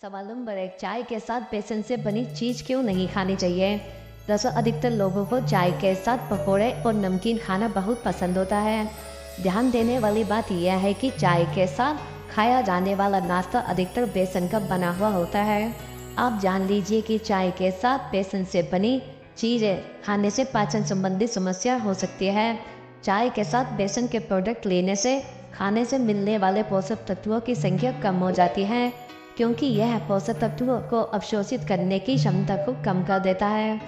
सवाल नंबर 1, चाय के साथ बेसन से बनी चीज़ क्यों नहीं खानी चाहिए। दरअसल अधिकतर लोगों को चाय के साथ पकौड़े और नमकीन खाना बहुत पसंद होता है। ध्यान देने वाली बात यह है कि चाय के साथ खाया जाने वाला नाश्ता अधिकतर बेसन का बना हुआ होता है। आप जान लीजिए कि चाय के साथ बेसन से बनी चीज़ें खाने से पाचन संबंधी समस्या हो सकती है। चाय के साथ बेसन के प्रोडक्ट लेने से खाने से मिलने वाले पोषक तत्वों की संख्या कम हो जाती है, क्योंकि यह पोषक तत्वों को अवशोषित करने की क्षमता को कम कर देता है।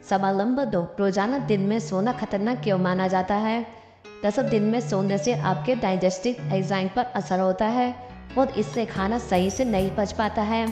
सवाल नंबर 2, रोजाना दिन में सोना खतरनाक क्यों माना जाता है। दरअसल दिन में सोने से आपके डाइजेस्टिव एंजाइम पर असर होता है और इससे खाना सही से नहीं पच पाता है।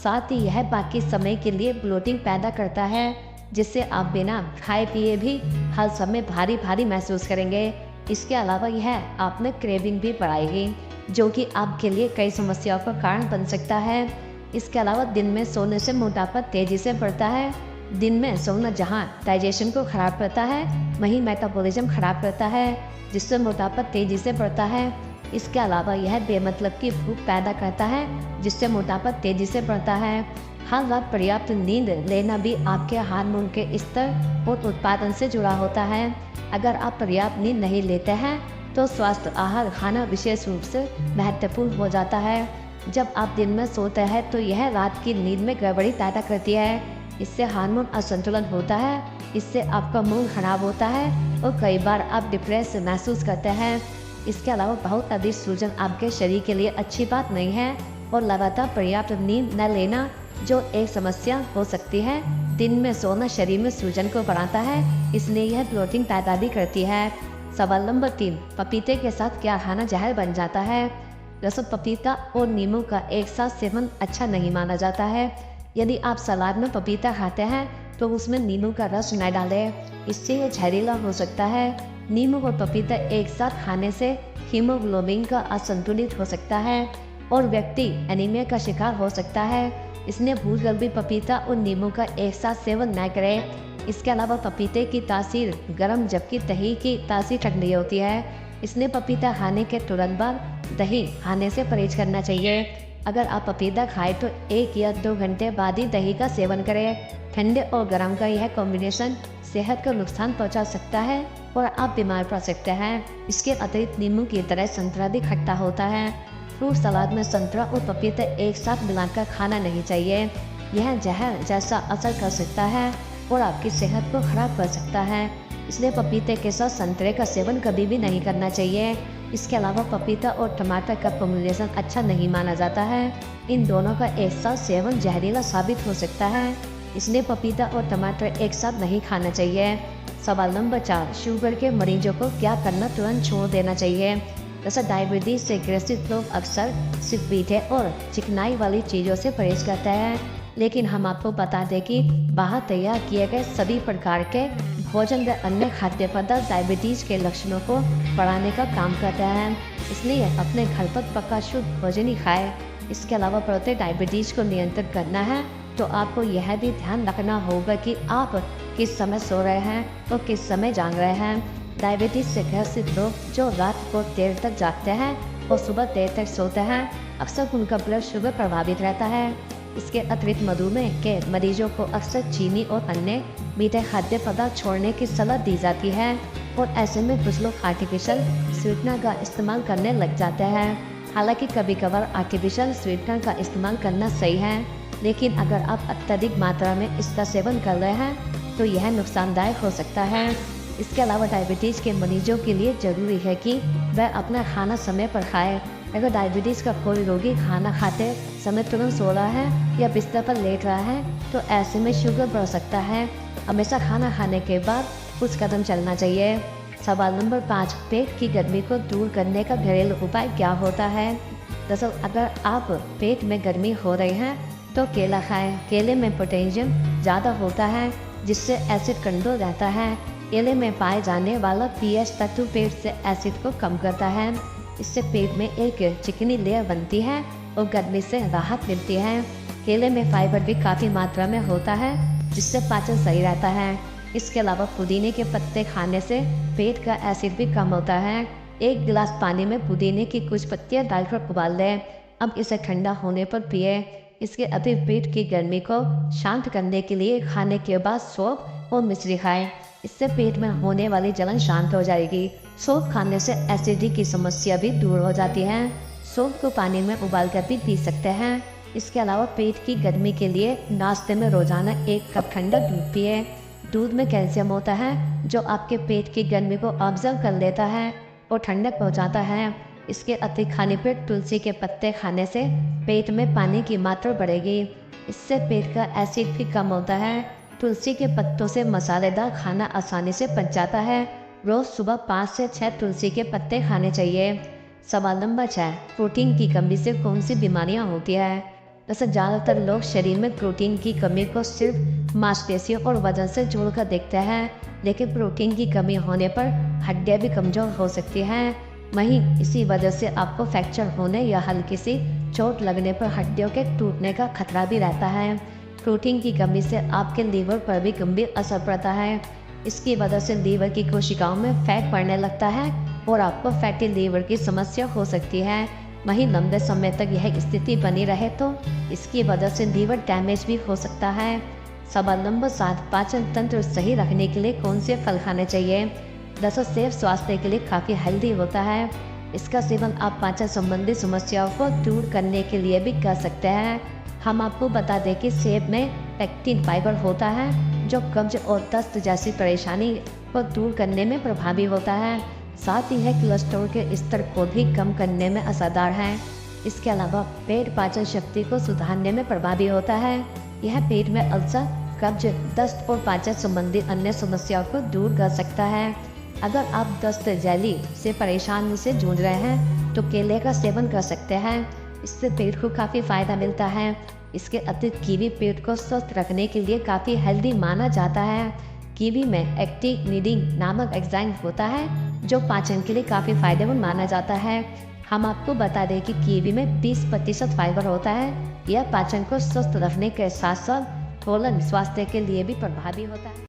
साथ ही यह बाकी समय के लिए ब्लोटिंग पैदा करता है, जिससे आप बिना खाए पिए भी हर समय भारी भारी महसूस करेंगे। इसके अलावा यह आप में क्रेविंग भी बढ़ाएगी, जो कि आपके लिए कई समस्याओं का कारण बन सकता है। इसके अलावा दिन में सोने से मोटापा तेजी से बढ़ता है। दिन में सोना जहां डाइजेशन को खराब करता है, वहीं मेटाबॉलिज्म खराब करता है, जिससे मोटापा तेजी से बढ़ता है। इसके अलावा यह बेमतलब की भूख पैदा करता है, जिससे मोटापा तेजी से बढ़ता है। हर रात पर्याप्त नींद लेना भी आपके हार्मोन के स्तर और उत्पादन से जुड़ा होता है। अगर आप पर्याप्त नींद नहीं लेते हैं तो स्वास्थ्य आहार खाना विशेष रूप से महत्वपूर्ण हो जाता है। जब आप दिन में सोते हैं तो यह रात की नींद में गड़बड़ी पैदा करती है। इससे हार्मोन असंतुलन होता है, इससे आपका मूड खराब होता है और कई बार आप डिप्रेस महसूस करते हैं। इसके अलावा बहुत अधिक सूजन आपके शरीर के लिए अच्छी बात नहीं है और लगातार पर्याप्त नींद न लेना जो एक समस्या हो सकती है। दिन में सोना शरीर में सूजन को बढ़ाता है, इसलिए यह ब्लोटिंग पैदा भी करती है। सवाल नंबर 3, पपीते के साथ क्या खाना जहर बन जाता है। दरअसल पपीता और नींबू का एक साथ सेवन अच्छा नहीं माना जाता है। यदि आप सलाद में पपीता खाते हैं तो उसमें नींबू का रस न डालें, इससे यह जहरीला हो सकता है। नींबू और पपीता एक साथ खाने से हीमोग्लोबिन का असंतुलित हो सकता है और व्यक्ति एनीमिया का शिकार हो सकता है। इसलिए भूलकर भी पपीता और नींबू का एक साथ सेवन न करें। इसके अलावा पपीते की तासीर गर्म जबकि दही की तासीर ठंडी होती है, इसलिए पपीता खाने के तुरंत बाद दही खाने से परहेज करना चाहिए। अगर आप पपीता खाएं तो 1 या 2 घंटे बाद ही दही का सेवन करें। ठंडे और गर्म का यह कॉम्बिनेशन सेहत को नुकसान पहुंचा सकता है और आप बीमार पड़ सकते हैं। इसके अतिरिक्त नींबू की तरह संतरा भी खट्टा होता है। फ्रूट सलाद में संतरा और पपीता एक साथ मिलाकर खाना नहीं चाहिए। यह जहर जैसा असर कर सकता है और आपकी सेहत को खराब कर सकता है, इसलिए पपीते के साथ संतरे का सेवन कभी भी नहीं करना चाहिए। इसके अलावा पपीता और टमाटर का कॉम्बिनेशन अच्छा नहीं माना जाता है। इन दोनों का एक साथ सेवन जहरीला साबित हो सकता है, इसलिए पपीता और टमाटर एक साथ नहीं खाना चाहिए। सवाल नंबर 4, शुगर के मरीजों को क्या करना तुरंत छोड़ देना चाहिए। जैसे डायबिटीज से ग्रसित लोग अक्सर सिर्फ मीठे और चिकनाई वाली चीज़ों से परहेज करते हैं, लेकिन हम आपको बता दें कि बाहर तैयार किए गए सभी प्रकार के भोजन व अन्य खाद्य पदार्थ डायबिटीज के लक्षणों को बढ़ाने का काम करते हैं। इसलिए अपने घर पर पका शुद्ध भोजन ही खाएं। इसके अलावा बढ़ते डायबिटीज को नियंत्रित करना है तो आपको यह भी ध्यान रखना होगा कि आप किस समय सो रहे हैं और किस समय जाग रहे हैं। डायबिटीज से ग्रसित लोग जो रात को देर तक जागते हैं और सुबह देर तक सोते हैं, अक्सर उनका ब्लड शुगर प्रभावित रहता है। इसके अतिरिक्त मधुमेह के मरीजों को अक्सर चीनी और अन्य मीठे खाद्य पदार्थ छोड़ने की सलाह दी जाती है और ऐसे में कुछ लोग आर्टिफिशियल स्वीटनर का इस्तेमाल करने लग जाते हैं। हालांकि कभी कभार आर्टिफिशियल स्वीटनर का इस्तेमाल करना सही है, लेकिन अगर आप अत्यधिक मात्रा में इसका सेवन कर रहे हैं तो यह नुकसानदायक हो सकता है। इसके अलावा डायबिटीज़ के मरीजों के लिए ज़रूरी है कि वह अपना खाना समय पर खाएं। अगर डायबिटीज़ का कोई रोगी खाना खाते समय तुरंत सो रहा है या बिस्तर पर लेट रहा है तो ऐसे में शुगर बढ़ सकता है। हमेशा खाना खाने के बाद कुछ कदम चलना चाहिए। सवाल नंबर 5, पेट की गर्मी को दूर करने का घरेलू उपाय क्या होता है। दरअसल अगर आप पेट में गर्मी हो रही है तो केला खाएं। केले में पोटेशियम ज़्यादा होता है, जिससे एसिड कंट्रोल रहता है। केले में पाए जाने वाला पीएच तत्व पेट से एसिड को कम करता है। इससे पेट में एक चिकनी लेयर बनती है और गर्मी से राहत मिलती है। केले में फाइबर भी काफ़ी मात्रा में होता है, जिससे पाचन सही रहता है। इसके अलावा पुदीने के पत्ते खाने से पेट का एसिड भी कम होता है। 1 गिलास पानी में पुदीने की कुछ पत्तियां डालकर उबाल लें। अब इसे ठंडा होने पर पिए। इसके अतिरिक्त पेट की गर्मी को शांत करने के लिए खाने के बाद सौंफ और मिश्री खाएं। इससे पेट में होने वाली जलन शांत हो जाएगी। सौंफ खाने से एसिडिटी की समस्या भी दूर हो जाती है। सौंफ को पानी में उबाल कर भी पी सकते हैं। इसके अलावा पेट की गर्मी के लिए नाश्ते में रोजाना 1 कप ठंडा दूध पिए। दूध में कैल्शियम होता है जो आपके पेट की गर्मी को ऑब्जर्व कर लेता है और ठंडक पहुंचाता है। इसके अतिरिक्त खाने पर तुलसी के पत्ते खाने से पेट में पानी की मात्रा बढ़ेगी। इससे पेट का एसिड भी कम होता है। तुलसी के पत्तों से मसालेदार खाना आसानी से पच जाता है। रोज़ सुबह 5 से 6 तुलसी के पत्ते खाने चाहिए। सवाल नंबर 6, प्रोटीन की कमी से कौन सी बीमारियां होती है? वैसे ज़्यादातर लोग शरीर में प्रोटीन की कमी को सिर्फ मांसपेशियों और वजन से जोड़कर देखते हैं, लेकिन प्रोटीन की कमी होने पर हड्डियां भी कमज़ोर हो सकती हैं। वहीं इसी वजह से आपको फ्रैक्चर होने या हल्की सी चोट लगने पर हड्डियों के टूटने का खतरा भी रहता है। प्रोटीन की कमी से आपके लीवर पर भी गंभीर असर पड़ता है। इसकी वजह से लीवर की कोशिकाओं में फैट बढ़ने लगता है और आपको फैटी लीवर की समस्या हो सकती है। वहीं लंबे समय तक यह स्थिति बनी रहे तो इसकी वजह से लीवर डैमेज भी हो सकता है। सवाल नंबर 7, पाचन तंत्र सही रखने के लिए कौन से फल खाने चाहिए? दरअसल सेब स्वास्थ्य के लिए काफ़ी हेल्दी होता है। इसका सेवन आप पाचन संबंधी समस्याओं को दूर करने के लिए भी कर सकते हैं। हम आपको बता दें कि सेब में पेक्टिन फाइबर होता है जो कब्ज और दस्त जैसी परेशानी को दूर करने में प्रभावी होता है। साथ ही यह कोलेस्ट्रॉल के स्तर को भी कम करने में असरदार है। इसके अलावा पेट पाचन शक्ति को सुधारने में प्रभावी होता है। यह पेट में अल्सर, कब्ज, दस्त और पाचन संबंधी अन्य समस्याओं को दूर कर सकता है। अगर आप दस्त जैली से परेशानी से जूझ रहे हैं तो केले का सेवन कर सकते हैं। इससे पेट को काफ़ी फायदा मिलता है। इसके अतिरिक्त कीवी पेट को स्वस्थ रखने के लिए काफ़ी हेल्दी माना जाता है। कीवी में एक्टिनिडीन नामक एंजाइम होता है जो पाचन के लिए काफ़ी फायदेमंद माना जाता है। हम आपको बता दें कि कीवी में 20% फाइबर होता है। यह पाचन को स्वस्थ रखने के साथ साथ कोलन स्वास्थ्य के लिए भी प्रभावी होता है।